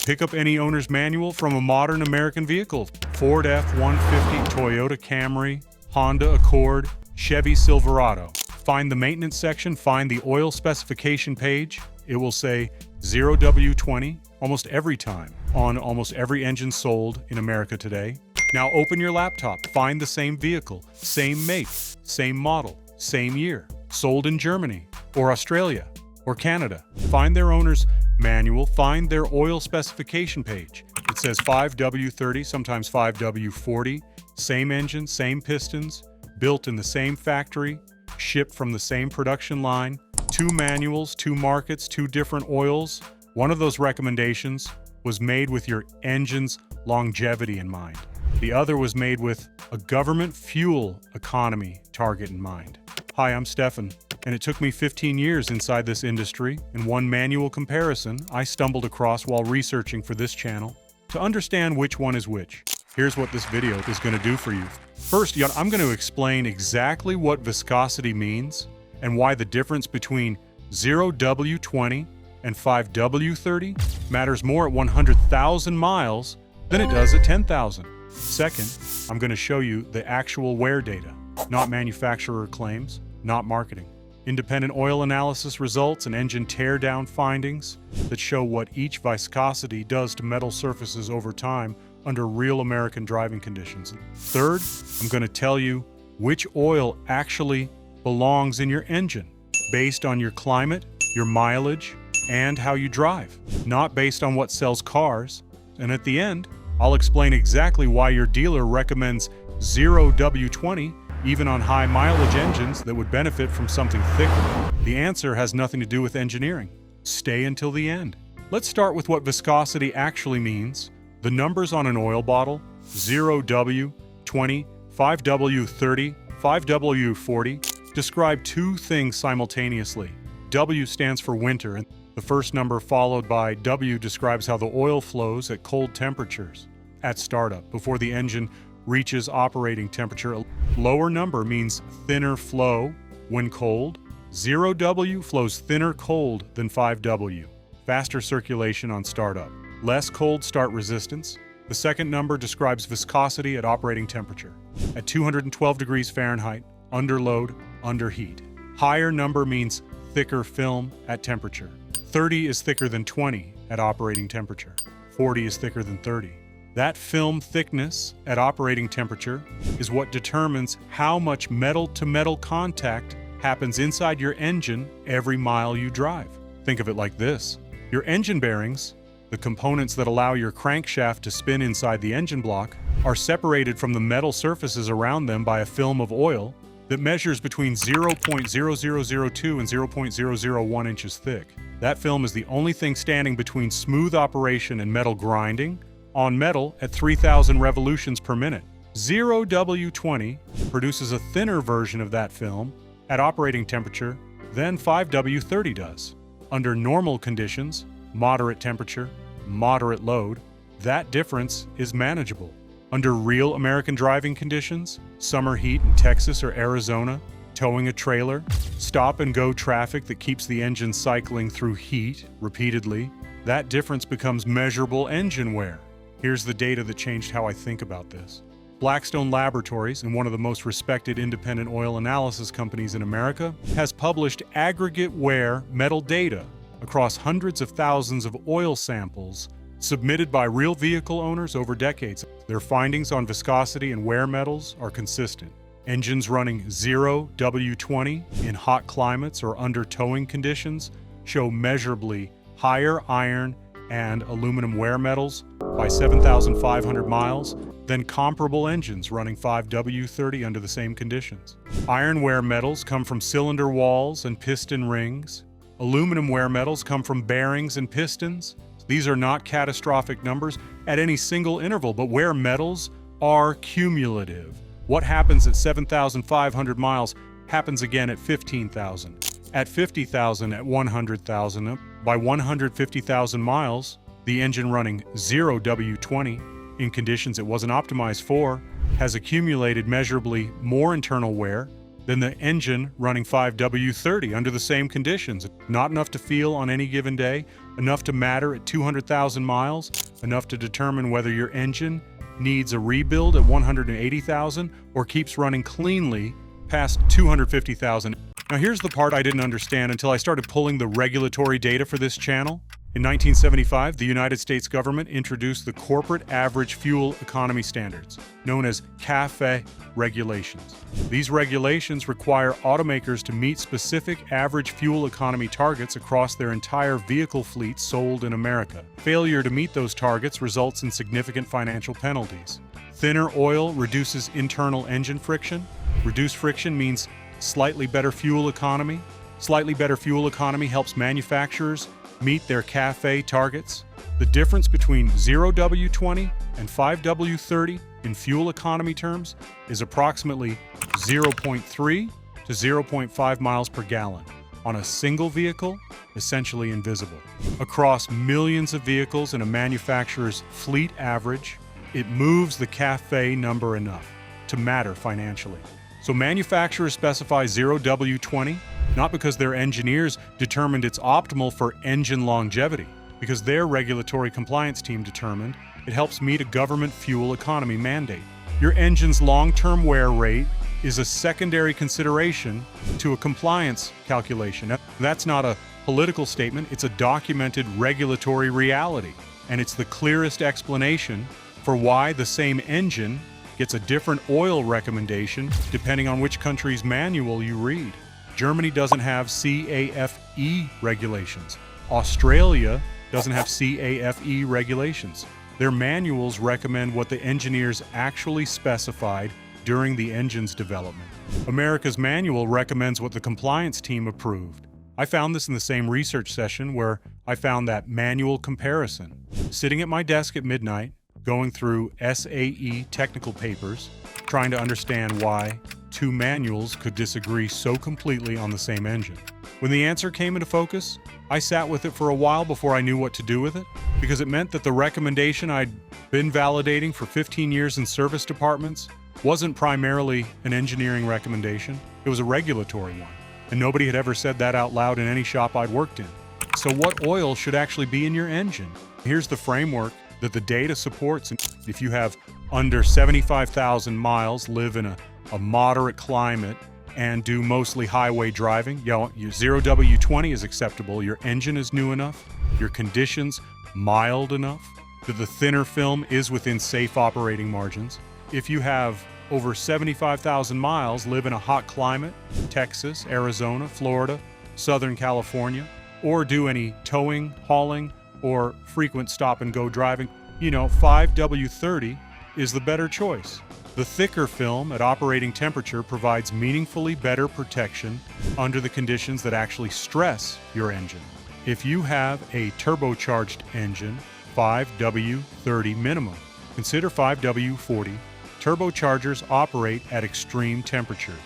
Pick up any owner's manual from a modern American vehicle. Ford F-150, Toyota Camry, Honda Accord, Chevy Silverado. Find the maintenance section, find the oil specification page. It will say 0W20 almost every time on almost every engine sold in America today. Now open your laptop, find the same vehicle, same make, same model, same year, sold in Germany or Australia or Canada. Find their owner's manual, find their oil specification page. It says 5W30, sometimes 5W40, same engine, same pistons, built in the same factory, shipped from the same production line, 2 manuals, 2 markets, 2 different oils. One of those recommendations was made with your engine's longevity in mind. The other was made with a government fuel economy target in mind. Hi, I'm Stefan, and it took me 15 years inside this industry, and one manual comparison I stumbled across while researching for this channel to understand which one is which. Here's what this video is going to do for you. First, I'm going to explain exactly what viscosity means and why the difference between 0W20 and 5W30 matters more at 100,000 miles than it does at 10,000. Second, I'm going to show you the actual wear data, not manufacturer claims, not marketing. Independent oil analysis results and engine tear-down findings that show what each viscosity does to metal surfaces over time under real American driving conditions. Third, I'm going to tell you which oil actually belongs in your engine, based on your climate, your mileage, and how you drive, not based on what sells cars. And at the end, I'll explain exactly why your dealer recommends 0W20 even on high mileage engines that would benefit from something thicker. The answer has nothing to do with engineering. Stay until the end. Let's start with what viscosity actually means. The numbers on an oil bottle, 0W20, 5W30, 5W40, describe 2 things simultaneously. W stands for winter, and the first number followed by W describes how the oil flows at cold temperatures at startup before the engine reaches operating temperature. A lower number means thinner flow when cold. 0W flows thinner cold than 5W. Faster circulation on startup. Less cold start resistance. The second number describes viscosity at operating temperature. At 212 degrees Fahrenheit, under load, under heat. Higher number means thicker film at temperature. 30 is thicker than 20 at operating temperature. 40 is thicker than 30. That film thickness at operating temperature is what determines how much metal-to-metal contact happens inside your engine every mile you drive. Think of it like this. Your engine bearings, the components that allow your crankshaft to spin inside the engine block, are separated from the metal surfaces around them by a film of oil that measures between 0.0002 and 0.001 inches thick. That film is the only thing standing between smooth operation and metal grinding on metal at 3,000 revolutions per minute. 0W20 produces a thinner version of that film at operating temperature than 5W30 does. Under normal conditions, moderate temperature, moderate load, that difference is manageable. Under real American driving conditions, summer heat in Texas or Arizona, towing a trailer, stop-and-go traffic that keeps the engine cycling through heat repeatedly, that difference becomes measurable engine wear. Here's the data that changed how I think about this. Blackstone Laboratories, and one of the most respected independent oil analysis companies in America, has published aggregate wear metal data across hundreds of thousands of oil samples submitted by real vehicle owners over decades. Their findings on viscosity and wear metals are consistent. Engines running 0W20 in hot climates or under towing conditions show measurably higher iron and aluminum wear metals by 7,500 miles than comparable engines running 5W30 under the same conditions. Iron wear metals come from cylinder walls and piston rings. Aluminum wear metals come from bearings and pistons. These are not catastrophic numbers at any single interval, but wear metals are cumulative. What happens at 7,500 miles happens again at 15,000, at 50,000, at 100,000. By 150,000 miles, the engine running 0W20 in conditions it wasn't optimized for has accumulated measurably more internal wear than the engine running 5W30 under the same conditions. Not enough to feel on any given day, enough to matter at 200,000 miles, enough to determine whether your engine needs a rebuild at 180,000 or keeps running cleanly past 250,000. Now here's the part I didn't understand until I started pulling the regulatory data for this channel. In 1975, the United States government introduced the Corporate Average Fuel Economy Standards, known as CAFE regulations. These regulations require automakers to meet specific average fuel economy targets across their entire vehicle fleet sold in America. Failure to meet those targets results in significant financial penalties. Thinner oil reduces internal engine friction. Reduced friction means slightly better fuel economy. Slightly better fuel economy helps manufacturers meet their CAFE targets. The difference between 0W20 and 5W30 in fuel economy terms is approximately 0.3 to 0.5 miles per gallon. On a single vehicle, essentially invisible. Across millions of vehicles in a manufacturer's fleet average, it moves the CAFE number enough to matter financially. So manufacturers specify 0W20 not because their engineers determined it's optimal for engine longevity, because their regulatory compliance team determined it helps meet a government fuel economy mandate. Your engine's long-term wear rate is a secondary consideration to a compliance calculation. That's not a political statement, it's a documented regulatory reality. And it's the clearest explanation for why the same engine gets a different oil recommendation depending on which country's manual you read. Germany doesn't have CAFE regulations. Australia doesn't have CAFE regulations. Their manuals recommend what the engineers actually specified during the engine's development. America's manual recommends what the compliance team approved. I found this in the same research session where I found that manual comparison. Sitting at my desk at midnight, going through SAE technical papers, trying to understand why two manuals could disagree so completely on the same engine. When the answer came into focus, I sat with it for a while before I knew what to do with it, because it meant that the recommendation I'd been validating for 15 years in service departments wasn't primarily an engineering recommendation, it was a regulatory one. And nobody had ever said that out loud in any shop I'd worked in. So what oil should actually be in your engine? Here's the framework that the data supports. If you have under 75,000 miles, live in a moderate climate, and do mostly highway driving, your 0W20 is acceptable, your engine is new enough, your conditions mild enough, that the thinner film is within safe operating margins. If you have over 75,000 miles, live in a hot climate, Texas, Arizona, Florida, Southern California, or do any towing, hauling, or frequent stop-and-go driving, 5W30 is the better choice. The thicker film at operating temperature provides meaningfully better protection under the conditions that actually stress your engine. If you have a turbocharged engine, 5W30 minimum. Consider 5W40. Turbochargers operate at extreme temperatures.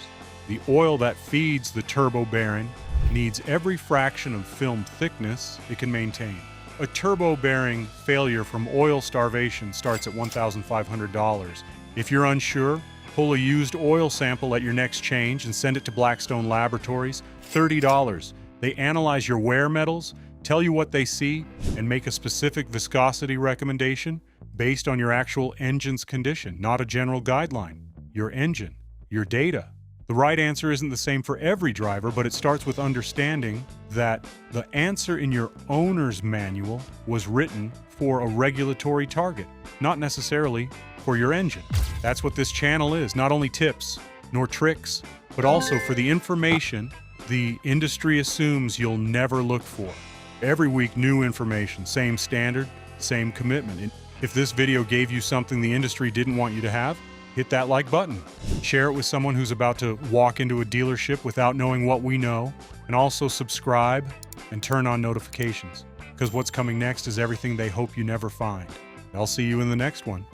The oil that feeds the turbo bearing needs every fraction of film thickness it can maintain. A turbo bearing failure from oil starvation starts at $1,500. If you're unsure, pull a used oil sample at your next change and send it to Blackstone Laboratories, $30. They analyze your wear metals, tell you what they see, and make a specific viscosity recommendation based on your actual engine's condition, not a general guideline. Your engine, your data. The right answer isn't the same for every driver, but it starts with understanding that the answer in your owner's manual was written for a regulatory target, not necessarily for your engine. That's what this channel is, not only tips nor tricks, but also for the information the industry assumes you'll never look for. Every week, new information, same standard, same commitment. And if this video gave you something the industry didn't want you to have, hit that like button. Share it with someone who's about to walk into a dealership without knowing what we know, and also subscribe and turn on notifications, because what's coming next is everything they hope you never find. I'll see you in the next one.